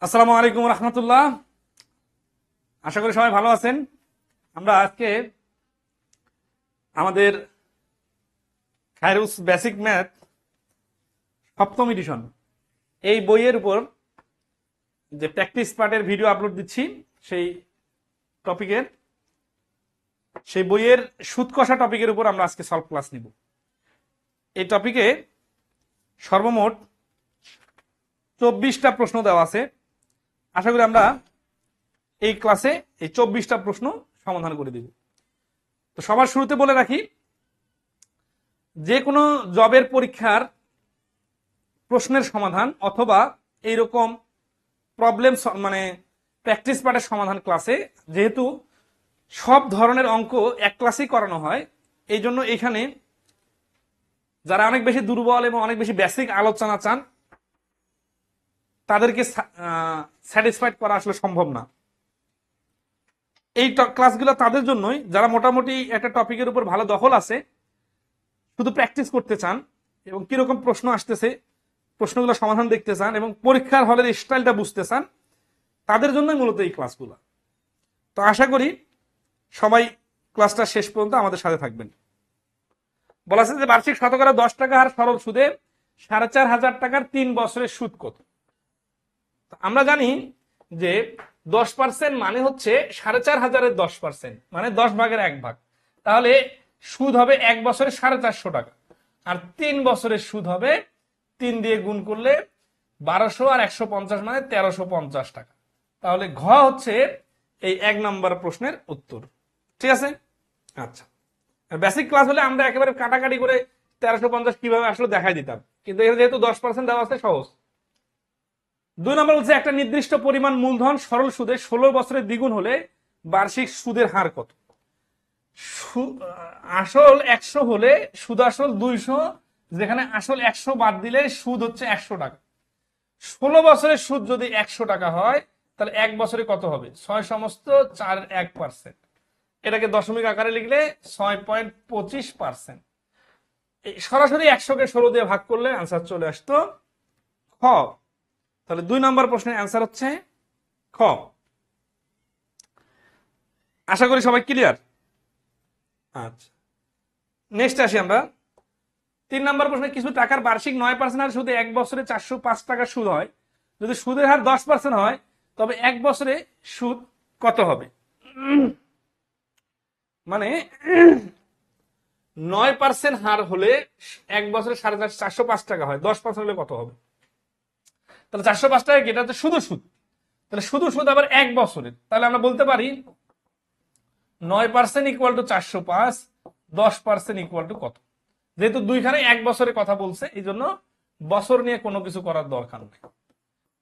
আসসালামু আলাইকুম রহমতুল্লাহ। আশা করি সবাই ভালো আছেন। আমরা আজকে আমাদের খায়রুস বেসিক ম্যাথ সপ্তম এডিশন এই বইয়ের উপর যে প্র্যাকটিস পার্টের ভিডিও আপলোড দিচ্ছি সেই টপিকের সেই বইয়ের সুদ কষা টপিকের উপর আমরা আজকে সলভ ক্লাস নিব। এই টপিকে সর্বমোট 24টা প্রশ্ন দেওয়া আছে। আশা করি আমরা এই ক্লাসে এই 24টা প্রশ্ন সমাধান করে দিব। তো সবার শুরুতে বলে রাখি, যে কোনো জবের পরীক্ষার প্রশ্নের সমাধান অথবা এইরকম প্রবলেম মানে প্র্যাকটিস পার্টের সমাধান ক্লাসে যেহেতু সব ধরনের অঙ্ক এক ক্লাসেই করানো হয়, এই জন্য এখানে যারা অনেক বেশি দুর্বল এবং অনেক বেশি বেসিক আলোচনা চান তাদেরকে স্যাটিসফাইড করা আসলে সম্ভব না। এই ক্লাসগুলো তাদের জন্যই যারা মোটামুটি একটা টপিকের উপর ভালো দখল আছে, শুধু প্র্যাকটিস করতে চান এবং কিরকম প্রশ্ন আসতেছে প্রশ্নগুলো সমাধান দেখতে চান এবং পরীক্ষার হলের স্টাইলটা বুঝতে চান, তাদের জন্যই মূলত এই ক্লাসগুলো। তো আশা করি সবাই ক্লাসটা শেষ পর্যন্ত আমাদের সাথে থাকবেন। বলা আছে যে বার্ষিক শতকরা 10 টাকা হার সরল সুদে 4,500 টাকার 3 বছরের সুদ কত? আমরা জানি যে 10% মানে হচ্ছে 4,500-এর 10%, মানে 10 ভাগের 1 ভাগ। তাহলে সুদ হবে 1 বছরে 450 টাকা, আর 3 বছরের সুদ হবে 3 দিয়ে গুণ করলে 1200 আর 150 মানে 1350 টাকা। তাহলে ঘ হচ্ছে এই 1 নম্বর প্রশ্নের উত্তর। ঠিক আছে? আচ্ছা, বেসিক ক্লাস হলে আমরা একেবারে কাটাকাটি করে 1350 কিভাবে আসলে দেখাই দিতাম, কিন্তু এখানে যেহেতু 10% দেওয়া আছে সহজ। 2 নম্বর হচ্ছে একটা নির্দিষ্ট পরিমাণ মূলধন সরল সুদে 16 বছরের দ্বিগুণ হলে বার্ষিক সুদের হার কত? আসল 100 হলে সুদ আসল 200, যেখানে আসল 100 বাদ দিলে সুদ হচ্ছে 100 টাকা। 16 বছরের সুদ যদি 100 টাকা হয় তাহলে 1 বছরে কত হবে? 6 সমস্ত 4.1%। এটাকে দশমিক আকারে লিখলে 6.25%। সরাসরি 100-কে 16 দিয়ে ভাগ করলে আনসার চলে আসতো খ। তাহলে 2 নম্বর প্রশ্নের অ্যান্সার হচ্ছে খ। আশা করি সবাই ক্লিয়ার। আচ্ছা, নেক্সট আসি আমরা 3 নম্বর প্রশ্নে কিছু টাকার বার্ষিক 9% হার সুদে 1 বছরে 405 টাকা সুদ হয়। যদি সুদের হার 10% হয় তবে 1 বছরে সুদ কত হবে? মানে 9% হার হলে 1 বছরে 405 টাকা হয়, 10% হলে কত হবে? তাহলে 405 টাকা কি? এটা হচ্ছে শুধু সুদ। তাহলে শুধু সুদ আবার 1 বছরের, তাহলে আমরা বলতে পারি 9% ইকুয়াল টু 405, 10% ইকুয়াল টু কত? যেহেতু দুইখানে 1 বছরের কথা বলছে এই জন্য বছর নিয়ে কোনো কিছু করার দরকার নেই।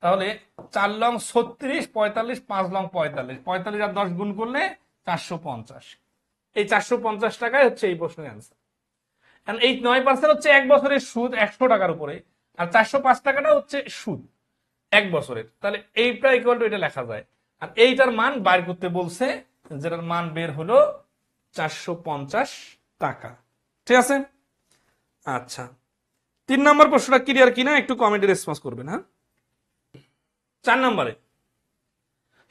তাহলে 4 লং 36, 45, 5 লং 45, 45 আর 10 গুণ করলে 450। এই 450 টাকায় হচ্ছে এই প্রশ্নের অ্যান্সার। এই 9% হচ্ছে 1 বছরের সুদ 100 টাকার উপরে, আর 405 টাকাটা হচ্ছে সুদ 1 বছরের। তাহলে এইটা ইকুয়াল টু এটা লেখা যায়, আর এইটার মান বাইর করতে বলছে, যেটার মান বের হলো 450 টাকা। ঠিক আছে? আচ্ছা, 3 নম্বর প্রশ্নটা ক্লিয়ার কিনা একটু কমেন্টে রেসপন্স করবেন। হ্যাঁ, 4 নম্বরে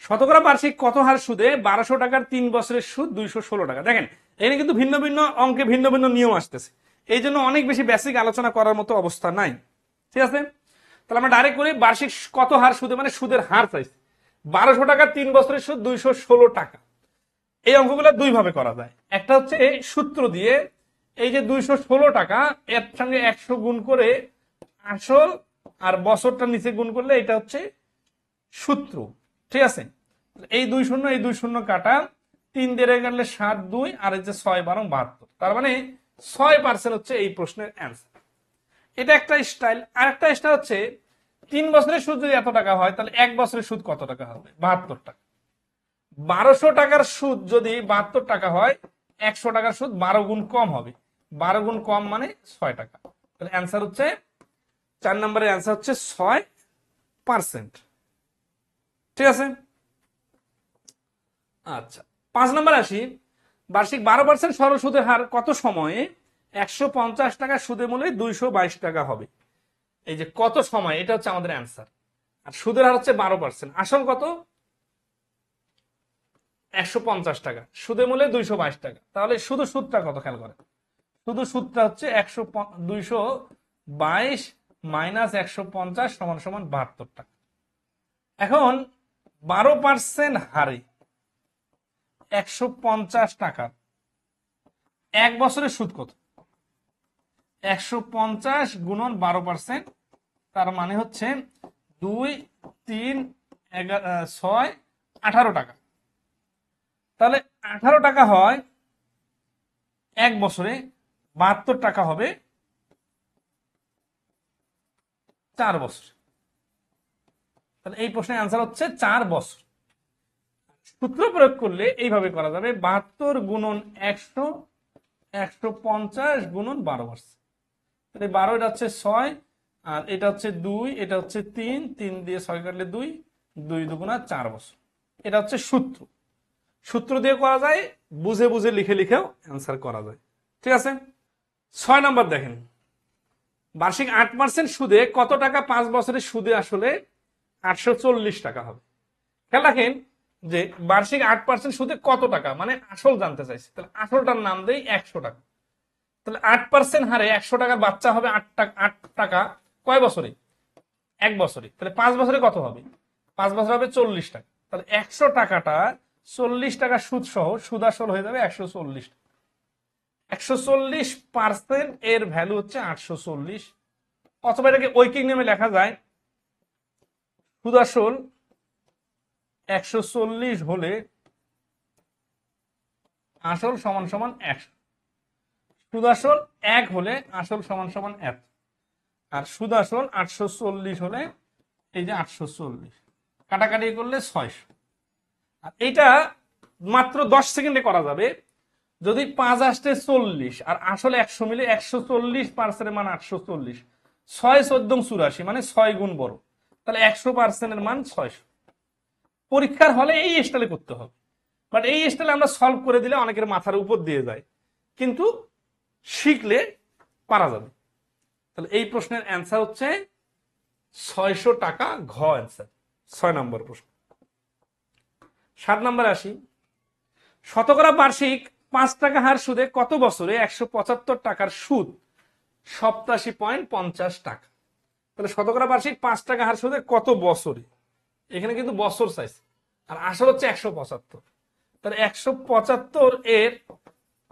শতকরা বার্ষিক কত হার সুদে 1200 টাকার 3 বছরের সুদ 216 টাকা? দেখেন এখানে কিন্তু ভিন্ন ভিন্ন অঙ্কে ভিন্ন ভিন্ন নিয়ম আসতেছে, এই জন্য অনেক বেশি বেসিক আলোচনা করার মতো অবস্থা নাই। ঠিক আছে? তাহলে আমরা ডাইরেক্ট করি বার্ষিক কত হার সুদে, মানে সুদের হার চাইছে 1200 টাকার 3 বছরের সুদ 216 টাকা। এই অঙ্কগুলো দুই ভাবে করা যায়। একটা হচ্ছে এই সূত্র দিয়ে, এই যে 216 টাকা এর সঙ্গে 100 গুণ করে আসল আর বছরটা নিচে গুণ করলে এটা হচ্ছে সূত্র। ঠিক আছে? এই 2 শূন্য এই 2 শূন্য কাটা, 3 দিয়ে কাটলে 7, 2 আর এই যে 6 12 72, তার মানে 6% হচ্ছে এই প্রশ্নের অ্যান্সার। এটা একটা স্টাইল। আর একটা স্টাইল হচ্ছে 3 বছরের সুদ যদি এত টাকা হয় তাহলে 1 বছরের সুদ কত টাকা হবে? 72 টাকা। 1200 টাকার সুদ যদি 72 টাকা হয়, 100 টাকার সুদ 12 গুণ কম হবে, 12 গুণ কম মানে 6 টাকা। তাহলে অ্যান্সার হচ্ছে 4 নম্বরের অ্যান্সার হচ্ছে 6%। ঠিক আছে? আচ্ছা, 5 নম্বর আসি, বার্ষিক 12% সরল সুদের হার কত সময়ে 150 টাকা সুদে মূল্যে 222 টাকা হবে? এই যে কত সময়, এটা হচ্ছে আমাদের অ্যান্সার। আর সুদের হার হচ্ছে 12%। আসল কত? 150 টাকা, সুদের মূল্য 222 টাকা। তাহলে শুধু সুদটা কত খেয়াল করে, শুধু সুদটা হচ্ছে 222 মাইনাস 150 সমান সমান 72 টাকা। এখন 12% হারে 150 টাকা, এক বছরের সুদ কত? 150 গুণন 12%, তার মানে হচ্ছে 2 3 6 18 টাকা। তাহলে 18 টাকা হয় এক বছরে, 72 টাকা হবে 4 বছর। তাহলে এই প্রশ্নের অ্যান্সার হচ্ছে 4 বছর। সূত্র প্রয়োগ করলে এইভাবে করা যাবে, 72 গুণন 100 150 গুণন 12%। তাহলে 12 এটা হচ্ছে 6, আর এটা হচ্ছে 2, এটা হচ্ছে 3, 3 দিয়ে 6 কাটলে 2, 2 দুগুণা 4 বছর। এটা হচ্ছে সূত্র। সূত্র দিয়ে করা যায়, বুঝে বুঝে লিখে লিখেও অ্যান্সার করা যায়। ঠিক আছে। 6 নম্বর দেখেন, বার্ষিক 8% সুদে কত টাকা 5 বছরের সুদে আসলে 840 টাকা হবে। খেয়াল রাখেন যে বার্ষিক 8% সুদে কত টাকা, মানে আসল জানতে চাইছে, তাহলে আসলটার নাম দেই 100 টাকা। তাহলে 8% হারে 100 টাকার বাচ্চা হবে 8 টাকা কয় বছরে? এক বছরে। তাহলে 5 বছরে কত হবে? 5 বছর হবে 40 টাকা। তাহলে 100 টাকাটা 40 টাকা সুদ সহ সুদ আসল হয়ে যাবে 140 টাকা। 140% এর ভ্যালু হচ্ছে 840, অথবা এটাকে ঐকিক নিয়মে লেখা যায়, সুদ আসল 140 হলে আসল সমান সমান 100, সুদ আসল 1 হলে আসল সমান সমান 1, আর সুদ আসল 840 হলে এই যে 840 কাটাকাটি করলে 600। আর এইটা মাত্র 10 সেকেন্ডে করা যাবে যদি 5 আসতে 40 আর আসলে 100 মিলে 140% মান 840, 6 14 84 মানে 6 গুণ বড়, তাহলে 100% এর মান 600। পরীক্ষার হলে এই স্টাইলে করতে হবে, বাট এই স্টাইলে আমরা সলভ করে দিলে অনেকের মাথার উপর দিয়ে যায়, কিন্তু শিখলে পারা যাবে। তাহলে এই প্রশ্নের অ্যান্সার হচ্ছে 600 টাকা, ঘ অ্যান্সার। 6 নম্বর প্রশ্ন। 7 নম্বরে আসি, শতকরা বার্ষিক 5 টাকা হার সুদে কত বছরে 175 টাকার সুদ 87.50 টাকা। তাহলে শতকরা বার্ষিক 5 টাকা হার সুদে কত বছরে, এখানে কিন্তু বছর চাইছে, আর আসল হচ্ছে 175। তাহলে 175 এর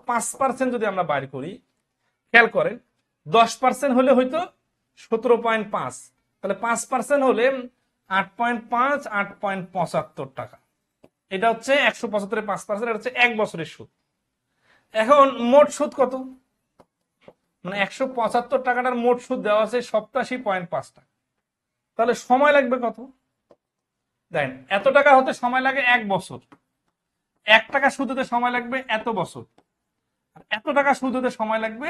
5% যদি আমরা বাইর করি, খেয়াল করেন 10% হলে হয়তো 17.5, তাহলে 5% হলে 8.5, 8.75 টাকা। এটা হচ্ছে 175 5%, এটা হচ্ছে এক বছরের সুদ। এখন মোট সুদ কত, মানে 175 টাকাটার মোট সুদ দেওয়া আছে 87.5 টাকা। তাহলে সময় লাগবে কত? দেখেন, এত টাকা হতে সময় লাগে 1 বছর, 1 টাকা সুদ হতে সময় লাগবে এত বছর, আর এত টাকা সুদ হতে সময় লাগবে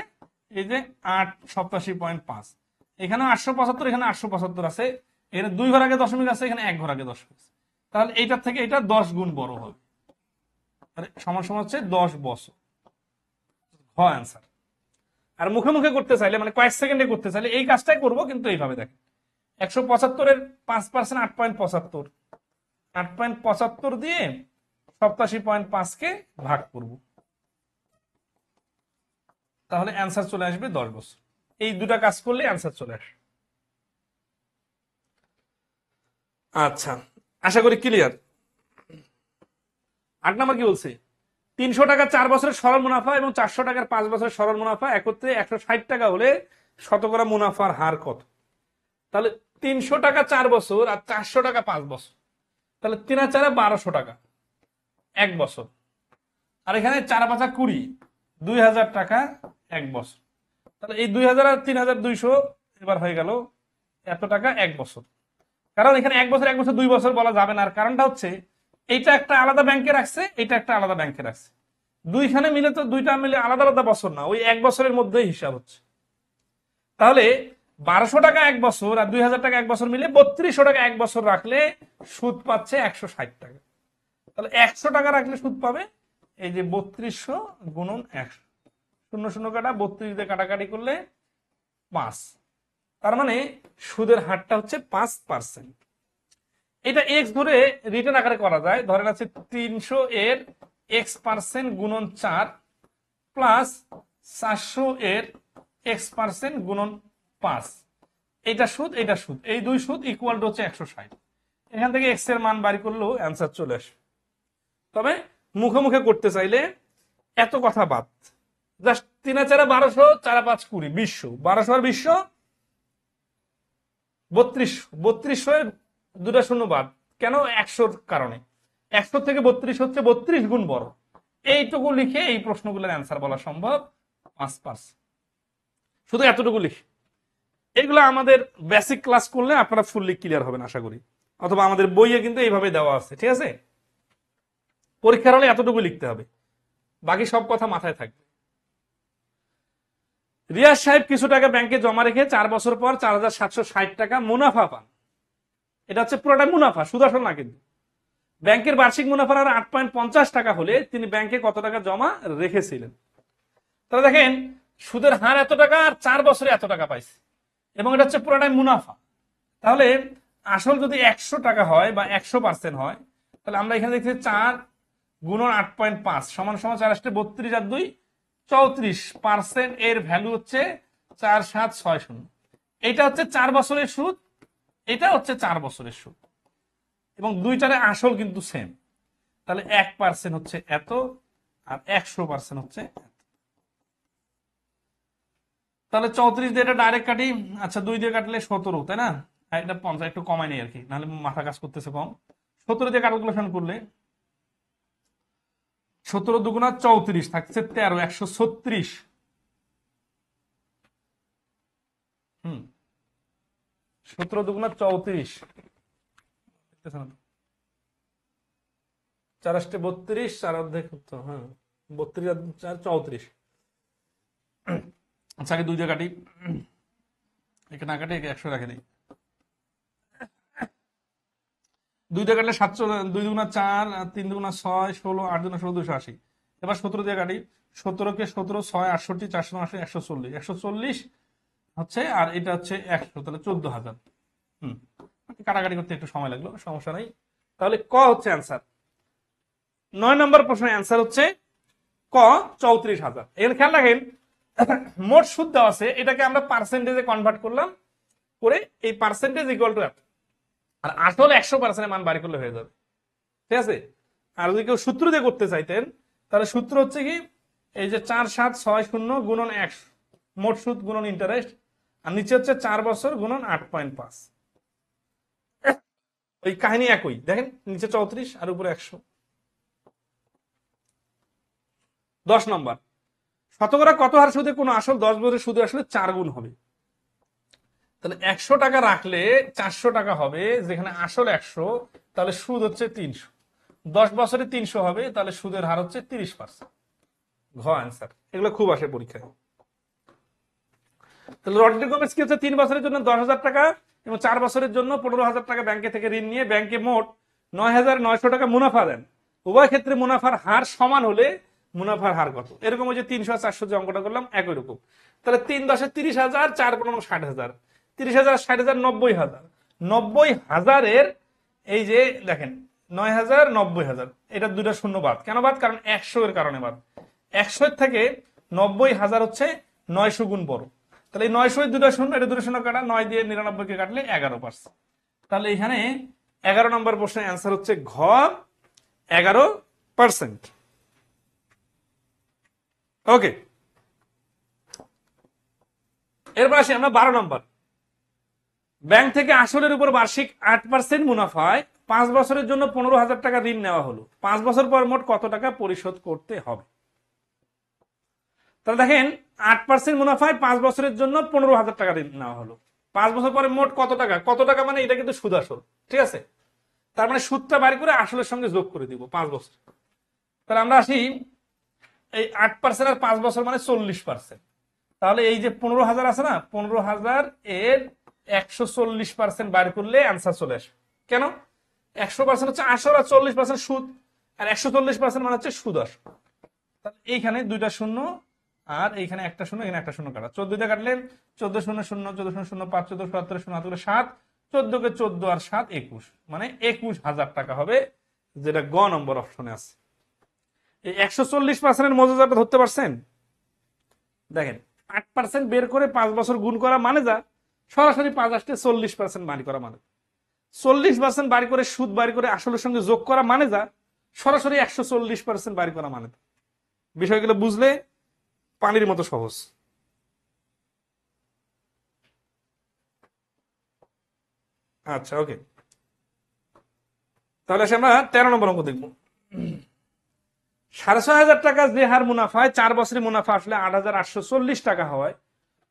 এই যে 87.5। এখানে 875, এখানে 875 আছে, এখানে 2 ঘর আগে দশমিক আছে, এখানে 1 ঘর আগে দশমিক আছে। তাহলে এইটার থেকে এটা 10 গুণ বড় হবে, সমান সমান হচ্ছে 10 বছর। হ অ্যান্সার। আর মুখে মুখে করতে চাইলে, মানে কয়েক সেকেন্ডে করতে চাইলে এই কাজটাই করব, কিন্তু এইভাবে দেখেন 175 এর 5% 8.75, 8.75 দিয়ে 87.5 কে ভাগ করব, তাহলে অ্যান্সার চলে আসবে 10 বছর। এই দুটা কাজ করলে অ্যান্সার চলে আসে। আচ্ছা, আশা করি ক্লিয়ার। 8 নাম্বার কি বলছে, 300 টাকা 4 বছরের সরল মুনাফা এবং 400 টাকার 5 বছরের সরল মুনাফা একত্রে 160 টাকা হলে শতকরা মুনাফার হার কত? তাহলে 300 টাকা 4 বছর আর 400 টাকা 5 বছর, তাহলে 3 আর 4 1200 টাকা এক বছর, আর এখানে 4 5 20, 2000 টাকা এক বছর। তাহলে এই 2000 আর 3200 এবার হয়ে গেল এত টাকা এক বছর। কারণ এখানে এক বছর 2 বছর বলা যাবে না, আর কারণটা হচ্ছে এইটা একটা আলাদা ব্যাংকে রাখছে, এটা একটা আলাদা ব্যাংকে রাখছে, দুইখানে মিলে তো দুইটা মিলে আলাদা আলাদা বছর না, ওই এক বছরের মধ্যেই হিসাব হচ্ছে। তাহলে 1200 টাকা এক বছর আর 2000 টাকা এক বছর মিলে 3200 টাকা এক বছর রাখলে সুদ পাচ্ছে 160 টাকা। তাহলে 100 টাকা রাখলে সুদ পাবে এই যে 3200 গুণন 100, 0 0 কাটা 32 দিয়ে কাটাকাটি করলে 5, তার মানে সুদের হারটা হচ্ছে 5%। এটা এক্স ধরে রিটার্ন আকারে করা যায়, ধরেন আছে 300 এর x% গুণন 4 প্লাস 400 এর x% গুণন 5, এটা সুদ এটা সুদ, এই দুই সুদ ইকুয়াল টু হচ্ছে 160। এখান থেকে এক্স এর মান বাড়ি করলেও অ্যান্সার চলে আসবে। তবে মুখে মুখে করতে চাইলে এত কথা বাদ, জাস্ট 3 4 1200, 4 5 20, 200, 1200 আর 200 3200 এর দুটা শূন্য বাদ কেন? 100-র কারণে। 100 থেকে 32 হচ্ছে 32 গুণ বড়। এইটুকু লিখে এই প্রশ্নগুলোর অ্যান্সার বলা সম্ভব 5%। শুধু এতটুকু লিখে, এগুলো আমাদের বেসিক ক্লাস করলে আপনারা ফুললি ক্লিয়ার হবেন আশা করি, অথবা আমাদের বইয়ে কিন্তু এইভাবে দেওয়া আছে, ঠিক আছে? পরীক্ষার হলে এতটুকু লিখতে হবে, বাকি সব কথা মাথায় থাকবে। রিয়াজ সাহেব কিছু টাকা ব্যাংকে জমা রেখে 4 বছর পর 4760 টাকা মুনাফা পান। এটা হচ্ছে পুরোটা মুনাফা, সুদ আসল না। কিন্তু ব্যাংকের বার্ষিক মুনাফার হার 8.50 টাকা হলে তিনি ব্যাংকে কত টাকা জমা রেখেছিলেন? তাহলে দেখেন সুদের হার এত টাকা আর 4 বছরে এত টাকা পাইছে, এবং এটা হচ্ছে পুরোটাই মুনাফা। তাহলে আসল যদি 100 টাকা হয় বা 100% হয়, তাহলে আমরা এখানে দেখছি 4 গুণন 8.5 সমান সমান 4 আসতে 32 আর 2 34%, এর ভ্যালু হচ্ছে 4760। এটা হচ্ছে 4 বছরের সুদ, এটা হচ্ছে 4 বছরের সুদ, এবং দুইটারে আসল কিন্তু সেম। তাহলে 1% হচ্ছে এত আর 100% হচ্ছে এত। তাহলে 34 দিয়ে এটা ডাইরেক্ট কাটি, আচ্ছা 2 দিয়ে কাটলে 17, তাই না? এটা 50 একটু কমাই নেই আর কি, নাহলে মাথা কাজ করতেছে কম। 17 দিয়ে ক্যালকুলেশন করলে 17 দুগুণা 34 থাকছে 13, 136। 17 দুগুণা 34, 4 আসতে 32, 4 অর্ধেক, হ্যাঁ 32 আর 4 34। আচ্ছা আগে 2 দিয়ে কাটি, একে না কাটি একে 100 রাখে দিই। 2 দিয়ে কাটলে 7, 2 দুগুণা 4, 3 দুগুণা 6, 16, 8 দুগুণা 16, 280। এবার 17 দিয়ে কাটি, 17 কে 17, 6 68, 480, 140, 140 হচ্ছে, আর এটা হচ্ছে 100, তাহলে 14,000। কাটাকাটি করতে একটু সময় লাগলো, সমস্যা নাই। তাহলে ক হচ্ছে অ্যান্সার। 9 নম্বর প্রশ্নের অ্যান্সার হচ্ছে ক 34,000। এখানে খেয়াল রাখেন মোট সুদ দেওয়া আছে, এটাকে আমরা পার্সেন্টেজে কনভার্ট করলাম, করে এই পার্সেন্টেজ ইকুয়াল টু এত, আর আসল 100% মান বাড়ি করলে হয়ে যাবে, ঠিক আছে? আর যদি কেউ সূত্র দিয়ে করতে চাইতেন, তাহলে সূত্র হচ্ছে কি, এই যে 4760 গুণন 100 মোট সুদ গুণন ইন্টারেস্ট, আর নিচে হচ্ছে 4 বছর গুণন 8.5। ওই কাহিনী একই, দেখেন নিচে 34 আর উপরে 100। 10 নম্বর, শতকরা কত হার সুদে কোন আসল 10 বছরের সুদে আসলে 4 গুণ হবে? তাহলে 100 টাকা রাখলে 400 টাকা হবে, যেখানে আসল 100, তাহলে সুদ হচ্ছে 300। 10 বছরে 300 হবে, তাহলে সুদের হার হচ্ছে 30%। ঘ অ্যান্সার। এগুলো খুব আসে পরীক্ষায়। তাহলে রড্রি গোমেজ কি হচ্ছে 3 বছরের জন্য 10,000 টাকা এবং 4 বছরের জন্য 15,000 টাকা ব্যাংকে থেকে ঋণ নিয়ে ব্যাংকে মোট 9,900 টাকা মুনাফা দেন। উভয় ক্ষেত্রে মুনাফার হার সমান হলে মুনাফার হার কত? এরকম ওই যে 300 আর 400 যে অঙ্কটা করলাম একই রকম। তাহলে 3 10 30,000, 4 15 60,000, 30,000 60,000 90,000, 90,000 এই যে দেখেন 9,000 90,000, এটা দুইটা শূন্য বাদ। কেন বাদ? কারণ 100 এর কারণে বাদ। 100 এর থেকে 90,000 হচ্ছে 900 গুণ বড়। তাহলে এই 900 দুটো শূন্য, এটা দুটো শূন্য কাটা, 9 দিয়ে 99 কে কাটলে 11%। তাহলে এখানে 11 নম্বর প্রশ্নের অ্যান্সার হচ্ছে ঘ 11%। ওকে, এরপর আসি আমরা 12 নম্বর। ব্যাংক থেকে আসলের উপর বার্ষিক 8% মুনাফায় 5 বছরের জন্য 15,000 টাকা ঋণ নেওয়া হলো। 5 বছর পর মোট কত টাকা পরিশোধ করতে হবে? তাহলে দেখেন 8% মুনাফায় 5 বছরের জন্য 15,000 টাকা ঋণ নেওয়া হলো। 5 বছর পরে মোট কত টাকা? কত টাকা মানে এটা কিন্তু সুদ আসল, ঠিক আছে? তার মানে সুদটা বাড়ি করে আসলের সঙ্গে যোগ করে দিব 5 বছর। তাহলে আমরা আসি, এই 8% আর 5 বছর মানে 40%। তাহলে এই যে 15,000 আছে না, 15,000 এর 140% বাইর করলে অ্যান্সার চলে আসে। কেন? 100% হচ্ছে আসল আর 40% সুদ, আর 140% মানে হচ্ছে সুদ আসল। তাহলে এইখানে দুইটা শূন্য আর এইখানে একটা শূন্য, এখানে একটা শূন্য কাটা, 14 দিয়ে কাটলে 14 শূন্য শূন্য, 14 শূন্য শূন্য 5, 14 77 শূন্য 7, 14 কে 14 আর 7 21, মানে 21,000 টাকা হবে, যেটা গ নম্বর অপশনে আছে। এই 140% মজাদারটা ধরতে পারছেন? দেখেন 8% বের করে 5 বছর গুণ করা মানে যা, সরাসরি 5 আসতে 40% বাড়ি করা মানে, 40% বাড়ি করে সুদ বাড়ি করে আসলের সঙ্গে যোগ করা মানে যা, সরাসরি 140% বাড়ি করা মানে। বিষয়গুলো বুঝলে পানির মতো সহজ। আচ্ছা ওকে, তাহলে আসে আমরা 13 নম্বর অঙ্ক দেখবো। 6,500 টাকা যে হার মুনাফায় 4 বছরের মুনাফা আসলে 8,840 টাকা হয়,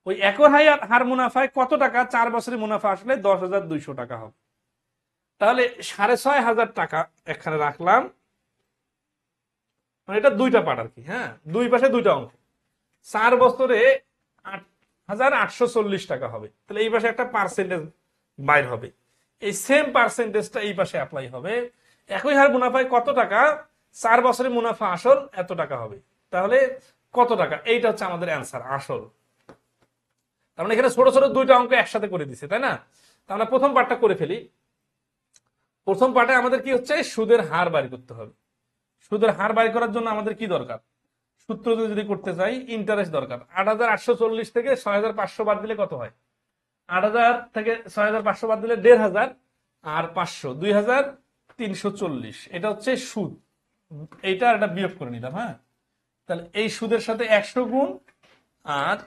ওই একই হার মুনাফায় কত টাকা 4 বছরের মুনাফা আসলে 10,200 টাকা হবে। তাহলে 6,500 টাকা এখানে রাখলাম, মানে এটা দুইটা পার্ট আর কি, হ্যাঁ, দুই পাশে দুইটা অঙ্ক। 4 বছরে 8,840 টাকা হবে, তাহলে এই পাশে একটা পার্সেন্টেজ বাইর হবে, এই সেম পার্সেন্টেজটা এই পাশে অ্যাপ্লাই হবে। একই হার মুনাফায় কত টাকা 4 বছরের মুনাফা আসল এত টাকা হবে, তাহলে কত টাকা, এইটা হচ্ছে আমাদের অ্যান্সার আসল। তার মানে এখানে ছোট ছোট দুইটা অঙ্ক একসাথে করে দিছে, তাই না? তাহলে প্রথম পার্টটা করে ফেলি। প্রথম পার্টে আমাদের কি হচ্ছে, সুদের হার বাড়ি করতে হবে। সুদের হার বাড়ি করার জন্য আমাদের কি দরকার, সূত্র যদি করতে চাই ইন্টারেস্ট দরকার। 8,840 থেকে 6,500 বাদ দিলে কত হয়, 8,000 থেকে 6,500 বাদ দিলে 1,500 আর 500 2,340, এটা হচ্ছে সুদ। এইটা একটা বিয়োগ করে নিলাম, হ্যাঁ। তাহলে এই সুদের সাথে 100 গুণ, আর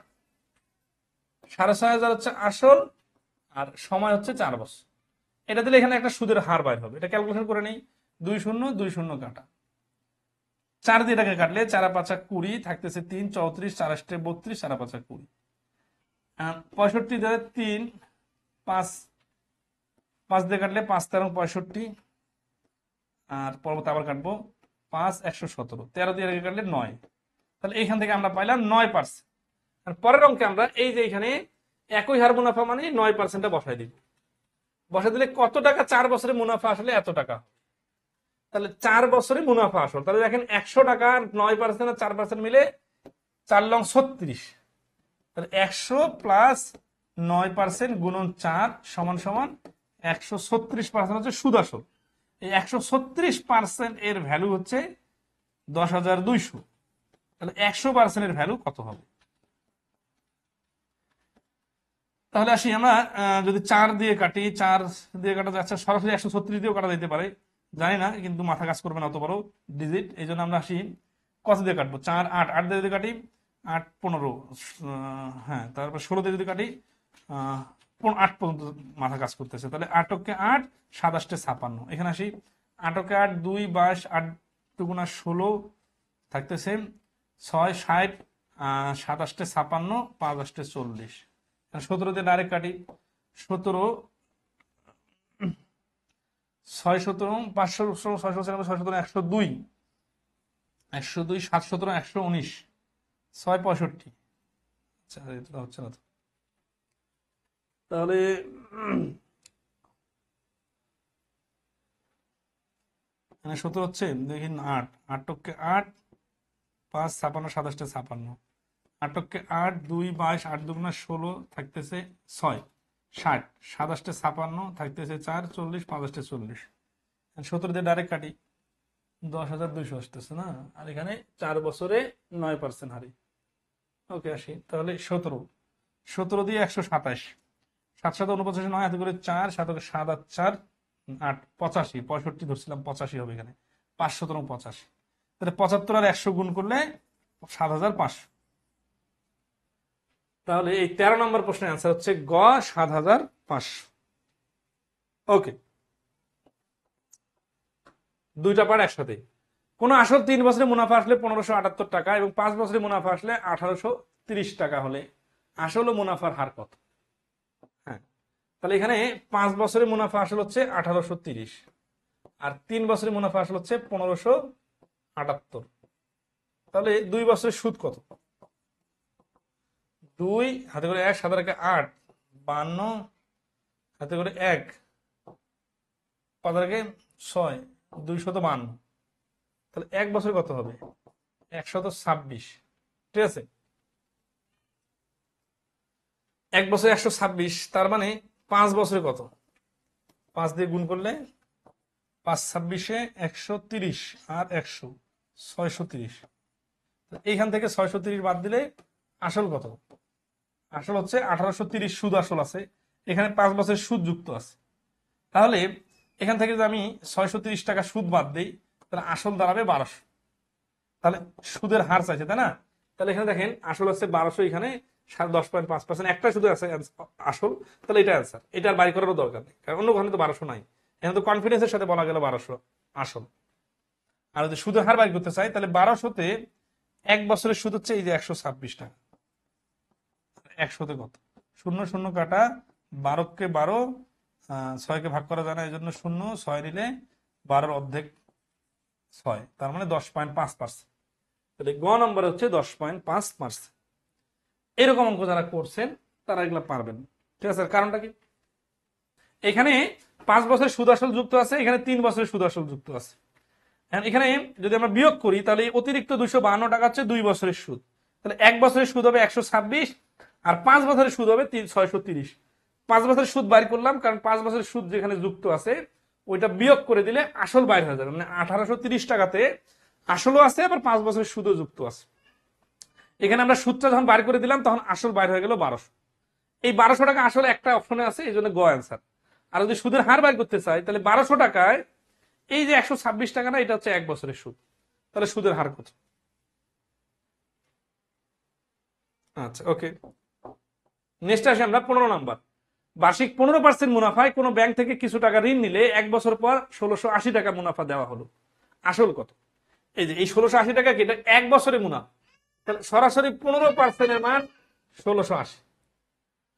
6,500 হচ্ছে আসল, আর সময় হচ্ছে 4 বছর। এটা দিলে এখানে একটা সুদের হার বাইর হবে, এটা ক্যালকুলেশন করে নেই। 2 শূন্য কাটা 4 দিয়ে এটাকে কাটলে 4 × 5 = 20, থাকতেছে 3 34, 4 × 32, 4 × 5 = 20, 65 ধরে 3 5 5 দিয়ে কাটলে 5 13 65, আর পরবর্তী আবার কাটবো 5 117, 13 দিয়ে এটাকে কাটলে 9। তাহলে এইখান থেকে আমরা পাইলাম 9%। আর পরের অঙ্কে আমরা এই যে এখানে একই হার মুনাফা মানে 9%টা বসাই দিব। বসাই দিলে কত টাকা 4 বছরে মুনাফা আসলে এত টাকা, তাহলে 4 বছরে মুনাফা আসল। তাহলে দেখেন 100 টাকা 9% আর 4% মিলে 4 লং 36, তাহলে 100 প্লাস 9% গুণন 4 সমান সমান 136% হচ্ছে সুদ আসল। এই 136% এর ভ্যালু হচ্ছে 10,200। তাহলে 100% এর ভ্যালু কত হবে? তাহলে আসি আমরা, যদি 4 দিয়ে কাটি, 4 দিয়ে কাটা যাচ্ছে, সরাসরি 136 দিয়েও কাটা যেতে পারে, জানি না, কিন্তু মাথা কাজ করবে না অত বড় ডিজিট, এই জন্য আমরা আসি কত দিয়ে কাটবো, 4 8 8 দিয়ে যদি কাটি 8 15, হ্যাঁ, তারপর 16 দিয়ে যদি কাটি 8 পর্যন্ত মাথা কাজ করতেছে। তাহলে 8 × 8 27 56, এখানে আসি 8 × 8 2 22, 8 2 × 16 থাকতেছে 6 60, 27 56, 5 8 40, 17 দিয়ে ডাইরেক্ট কাটি, 17 6 17 500 6 17 6 17 102 102 7 17 119 6 65। আচ্ছা এটা হচ্ছে না তো, তাহলে এখানে 17 হচ্ছে, দেখি 8 8 × 8 5 56 27 56, 8 × 8 2 22, 8 2 × 16 থাকতেছে 6 60, 27 56 থাকতেছে 4 40, 5 40, 17 দিয়ে ডাইরেক্ট কাটি 10,200 আসতেছে না, আর এখানে 4 বছরে 9% হারে। ওকে আসি, তাহলে 17 দিয়ে 127, 7 7 49, 9 হাতে করে 4 7 7 8 4 8 85, 65 ধরছিলাম, 85 হবে এখানে, 500 85, তাহলে 75 আর 100 গুণ করলে 7,500। তাহলে এই 13 নম্বর প্রশ্নের অ্যান্সার হচ্ছে গ 7,500। ওকে, দুইটা পার্ট একসাথে। কোন আসল 3 বছরের মুনাফা আসলে 1578 টাকা এবং 5 বছরের মুনাফা আসলে 1830 টাকা হলে আসল ও মুনাফার হার কত? হ্যাঁ, তাহলে এখানে 5 বছরের মুনাফা আসল হচ্ছে 1830, আর 3 বছরের মুনাফা আসল হচ্ছে 1578। তাহলে 2 বছরের সুদ কত? 2 হাতে করে 1 7 8 52, হাতে করে 1 5 6 252, তাহলে 1 বছর কত হবে? 126। ঠিক আছে, 1 বছর 126, তার মানে 5 বছরে কত? 5 দিয়ে গুণ করলে 5 26-এ 130 আর 100 630। এইখান থেকে 630 বাদ দিলে আসল কত? আসল হচ্ছে 1830 সুদ আসল আছে, এখানে 5 বছরের সুদ যুক্ত আছে। তাহলে এখান থেকে যদি আমি 630 টাকা সুদ বাদ দিই তাহলে আসল দাঁড়াবে 1200। তাহলে সুদের হার চাইছে তাই না? তাহলে এখানে দেখেন আসল হচ্ছে 1200, এখানে 10.5%, একটা শুধু আছে আসল, তাহলে এটা অ্যান্সার। এটা আর বাড়ি করারও দরকার নেই, কারণ অন্য ওখানে তো 1200 নাই, এখানে তো কনফিডেন্সের সাথে বলা গেল 1200 আসল। আর যদি সুদের হার বাড়ি করতে চাই তাহলে 1200-তে 1 বছরের সুদ হচ্ছে এই যে 126 টাকা। 100-তে কত? 0 0 কাটা, 12-কে 12, 6-কে ভাগ করা যায় না, এই জন্য 0, 6 নিলে 12-র অর্ধেক 6, তার মানে 10.5%। তাহলে গ নম্বর হচ্ছে 10.5%। এরকম অঙ্ক যারা করছেন তারা এগুলো পারবেন, ঠিক আছে? কারণটা কি? এখানে 5 বছরের সুদ আসল যুক্ত আছে, এখানে 3 বছরের সুদ আসল যুক্ত আছে। এখানে যদি আমরা বিয়োগ করি তাহলে অতিরিক্ত 252 টাকা হচ্ছে 2 বছরের সুদ, তাহলে 1 বছরের সুদ হবে 126, আর 5 বছরের সুদ হবে 630। 5 বছরের সুদ বাইর করলাম, কারণ 5 বছরের সুদ যেখানে যুক্ত আছে ওইটা বিয়োগ করে দিলে আসল বাইর হয়ে যাবে, মানে 1830 টাকাতে আসলও আছে আবার 5 বছরের সুদও যুক্ত আছে। এখানে আমরা সুদটা যখন বাইর করে দিলাম তখন আসল বাইর হয়ে গেল 1200। এই 1200 টাকা আসলে একটা অপশনে আছে, এই জন্য গ অ্যান্সার। আর যদি সুদের হার বাইর করতে চাই তাহলে 1200 টাকায় এই যে 126 টাকা না, এটা হচ্ছে 1 বছরের সুদ, তাহলে সুদের হার কত? আচ্ছা, ওকে। নেক্সট আসি আমরা 15 নাম্বার। বার্ষিক 15% মুনাফায় কোনো ব্যাংক থেকে কিছু টাকা ঋণ নিলে 1 বছর পর 1680 টাকা মুনাফা দেওয়া হলো, আসল কত? এই যে এই 1680 টাকা কি, এটা 1 বছরে মুনাফা, তাহলে সরাসরি 15%-এর মান 1680।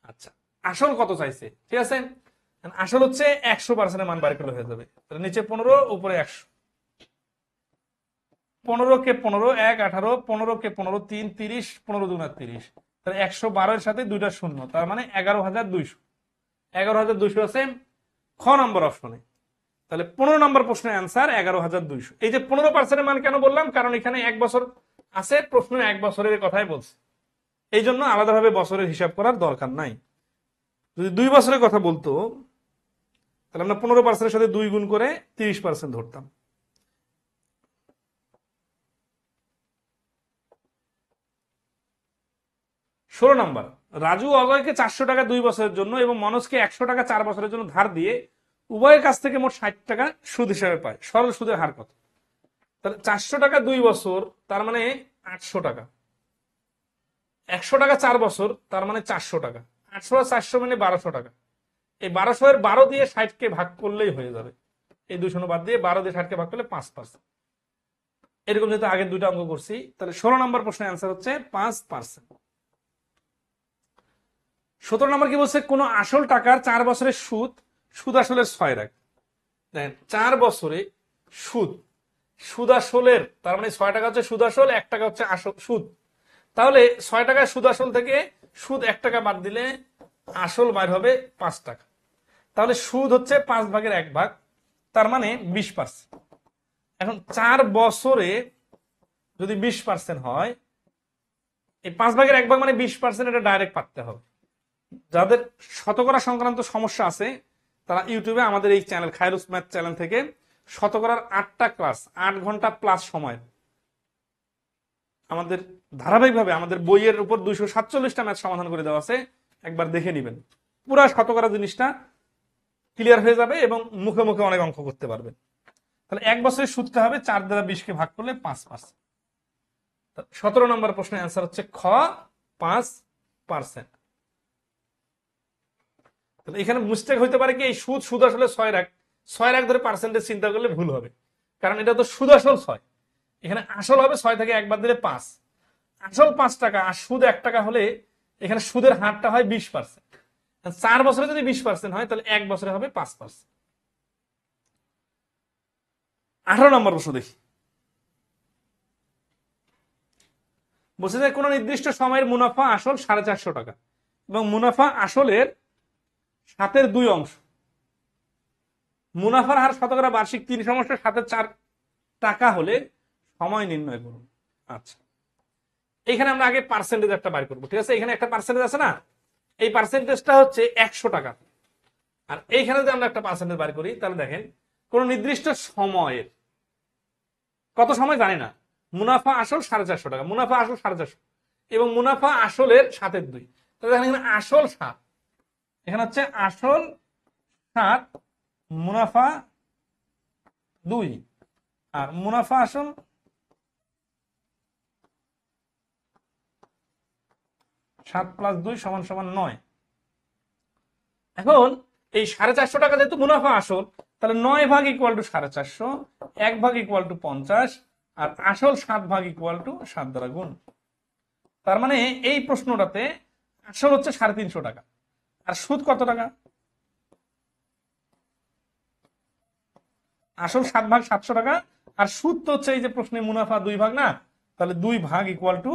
আচ্ছা, আসল কত চাইছে? ঠিক আছে, আসল হচ্ছে 100%-এর মান বাড়ি করলে হয়ে যাবে। তাহলে নিচে 15, উপরে 100। 15-কে 15, 1 18, 15-কে 15, 3 30, 15 দুগুণা 30, তাহলে 112-এর সাথে দুইটা শূন্য, তার মানে 11200। 11200 আছে খ নম্বর অপশনে। তাহলে 15 নম্বর প্রশ্নের অ্যান্সার 11200। এই যে 15%-এর মান কেন বললাম, কারণ এখানে 1 বছর আছে, প্রশ্ন 1 বছরের কথাই বলছে, এই জন্য আলাদাভাবে বছরের হিসাব করার দরকার নাই। যদি 2 বছরের কথা বলতো তাহলে আমরা 15%-এর সাথে 2 গুণ করে 30% ধরতাম। 16 নম্বর, রাজু অজয়কে 400 টাকা 2 বছরের জন্য এবং মনোজকে 100 টাকা 4 বছরের জন্য ধার দিয়ে উভয়ের কাছ থেকে মোট 60 টাকা সুদ হিসাবে পায়, সরল সুদের হার কত? তাহলে 400 টাকা 2 বছর, তার মানে 800 টাকা। 100 টাকা 4 বছর, তার মানে 400 টাকা। 800 আর 400 মানে 1200 টাকা। এই 1200-এর 12 দিয়ে 60-কে ভাগ করলেই হয়ে যাবে, এই 200 বাদ দিয়ে 12 দিয়ে 60-কে ভাগ করলে 5%। এরকম যেহেতু আগের দুইটা অঙ্ক করছি, তাহলে 16 নম্বর প্রশ্নের অ্যান্সার হচ্ছে 5%। 17 নম্বর কি বলছে, কোন আসল টাকার 4 বছরের সুদ সুদ আসলের 6 ভাগ। দেখেন 4 বছরে সুদ, সুদ আসলের, তার মানে 6 টাকা হচ্ছে সুদ আসল, 1 টাকা হচ্ছে আসল সুদ। তাহলে 6 টাকার সুদ আসল থেকে সুদ 1 টাকা বাদ দিলে আসল বাইর হবে 5 টাকা। তাহলে সুদ হচ্ছে 5/1 তার মানে 20%। এখন 4 বছরে যদি 20% হয়, এই 5/1 মানে 20%, এটা ডাইরেক্ট পাঠতে হবে। যাদের শতকরা সংক্রান্ত সমস্যা আছে তারা ইউটিউবে আমাদের এই চ্যানেল খায়রুস ম্যাথ চ্যানেল থেকে শতকরার 8টা ক্লাস, 8 ঘন্টা প্লাস সময় আমাদের ধারাবাহিকভাবে আমাদের বইয়ের উপর 247টা ম্যাথ সমাধান করে দেওয়া আছে, একবার দেখে নেবেন, পুরা শতকরা জিনিসটা ক্লিয়ার হয়ে যাবে এবং মুখে মুখে অনেক অঙ্ক করতে পারবেন। তাহলে 1 বছরের সুদটা হবে 4 দ্বারা 20-কে ভাগ করলে 5%। 17 নম্বর প্রশ্নের অ্যান্সার হচ্ছে খ, 5%। এখানে মিস্টেক হইতে পারে কি, এই সুদ সুদ আসলে 6 ধরে পার্সেন্টেজ চিন্তা করলে ভুল হবে, কারণ এটা তো সুদ আসল 6, এখানে আসল হবে 6 থেকে 1 বাদ দিলে 5, আসল 5 টাকা আর সুদ 1 টাকা হলে এখানে সুদের হারটা হয় 20%। 4 বছরে যদি 20% হয় তাহলে 1 বছরে হবে 5%। 18 নম্বর প্রশ্ন দেখি, বলছে যে কোন নির্দিষ্ট সময়ের মুনাফা আসল 450 টাকা এবং মুনাফা আসলের 7-এর 2 অংশ, মুনাফার হার শতকরা বার্ষিক 3/7-4 টাকা হলে সময় নির্ণয় করুন। আচ্ছা, এখানে আমরা আগে পার্সেন্টেজ একটা বাইর করবো, ঠিক আছে? এখানে একটা পার্সেন্টেজ আছে না, এই পার্সেন্টেজটা হচ্ছে 100 টাকা। আর এইখানে যদি আমরা একটা পার্সেন্টেজ বার করি তাহলে দেখেন কোন নির্দিষ্ট সময়ের, কত সময় জানি না, মুনাফা আসল 450 টাকা, মুনাফা আসল 450 এবং মুনাফা আসলের 7/2, তাহলে দেখেন এখানে আসল 7, এখানে হচ্ছে আসল 7, মুনাফা 2, আর মুনাফা আসল 7 + 2 = 9। এখন এই 450 টাকা যেহেতু মুনাফা আসল, তাহলে 9 ভাগ ইকুয়াল টু 450, 1 ভাগ ইকুয়াল টু 50, আর আসল 7 ভাগ ইকুয়াল টু 7 দ্বারা গুণ। তার মানে এই প্রশ্নটাতে আসল হচ্ছে 350 টাকা, আর সুদ কত টাকা? আসল 7 ভাগ 700 টাকা, আর সুদ তো হচ্ছে এই যে প্রশ্নে মুনাফা 2 ভাগ না, তাহলে 2 ভাগ ইকুয়াল টু,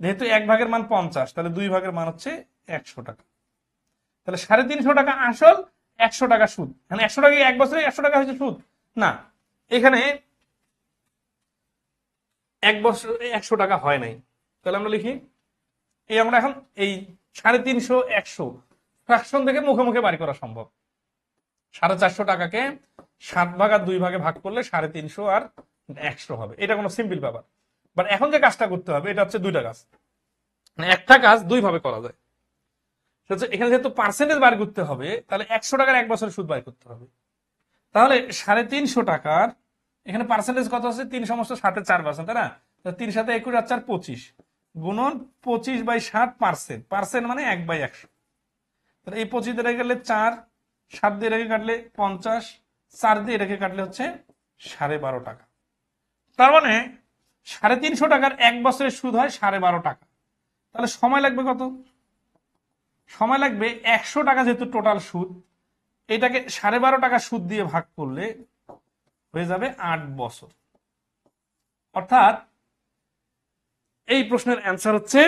যেহেতু 1 ভাগের মান 50, তাহলে 2 ভাগের মান হচ্ছে 100 টাকা। তাহলে 350 টাকা আসল, 100 টাকা সুদ। মানে 100 টাকা এক বছরে 100 টাকা হয়েছে সুদ না, এখানে এক বছর 100 টাকা হয় নাই। তাহলে আমরা লিখি এই আমরা এখন এই 350, 100 ফ্র্যাকশন থেকে মুখে মুখে বাড়ি করা সম্ভব। 450 টাকাকে 7 ভাগ আর 2 ভাগে ভাগ করলে 350 আর 100 হবে। এটা কোনো সিম্পল ব্যাপার। বাট এখন যে কাজটা করতে হবে এটা হচ্ছে দুইটা কাজ, মানে একটা কাজ দুই ভাবে করা যায়। এখানে যেহেতু পার্সেন্টেজ বার করতে হবে, তাহলে 100 টাকার এক বছরের সুদ বার করতে হবে। তাহলে 350 টাকার এখানে পার্সেন্টেজ কত আছে? 3 সমস্ত 7 4%, তাই না? 3 7 21 আর 4 25 গুণন 25/7%, পার্সেন্ট মানে 1/100। তাহলে এই 25 দিয়ে রেখে কাটলে 4, 7 দিয়ে রেখে কাটলে 50, 4 দিয়ে রেখে কাটলে হচ্ছে 12.5 টাকা। তার মানে 350 টাকার এক বছরের সুদ হয় 12.5 টাকা। তাহলে সময় লাগবে কত? সময় লাগবে 100 টাকা, যেহেতু টোটাল সুদ, এটাকে 12.5 টাকা সুদ দিয়ে ভাগ করলে হয়ে যাবে 8 বছর। অর্থাৎ এই প্রশ্নের অ্যান্সার হচ্ছে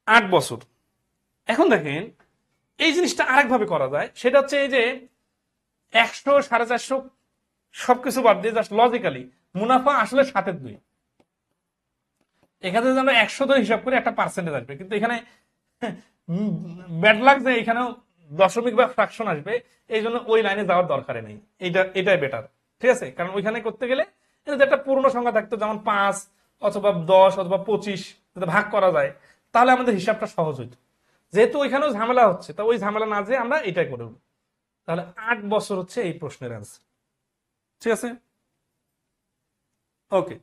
8 বছর। এখন দেখেন এই জিনিসটা আরেকভাবে করা যায়, সেটা হচ্ছে এই যে 100, 450 সবকিছু বাদ দিয়ে জাস্ট লজিক্যালি মুনাফা আসলে 7/2। এখানে যদি আমরা 100 ধরে হিসাব করি একটা পার্সেন্টেজ আসবে, কিন্তু এখানে ব্যাড লাক যে এখানেও দশমিক বা ফ্র্যাকশন আসবে, এই জন্য ওই লাইনে যাওয়ার দরকার নেই। এটাই বেটার, ঠিক আছে? কারণ ওইখানে করতে গেলে যদি একটা পূর্ণ সংখ্যা থাকতো, যেমন 5 অথবা 10 অথবা 25 যদি ভাগ করা যায়, তাহলে আমাদের হিসাবটা সহজ হইতো। যেহেতু ওইখানেও ঝামেলা হচ্ছে, তা ওই ঝামেলা না যেয়ে আমরা এটাই করে দেবো। তাহলে 8 বছর হচ্ছে এই প্রশ্নের অ্যান্সার। ঠিক আছে, ওকে।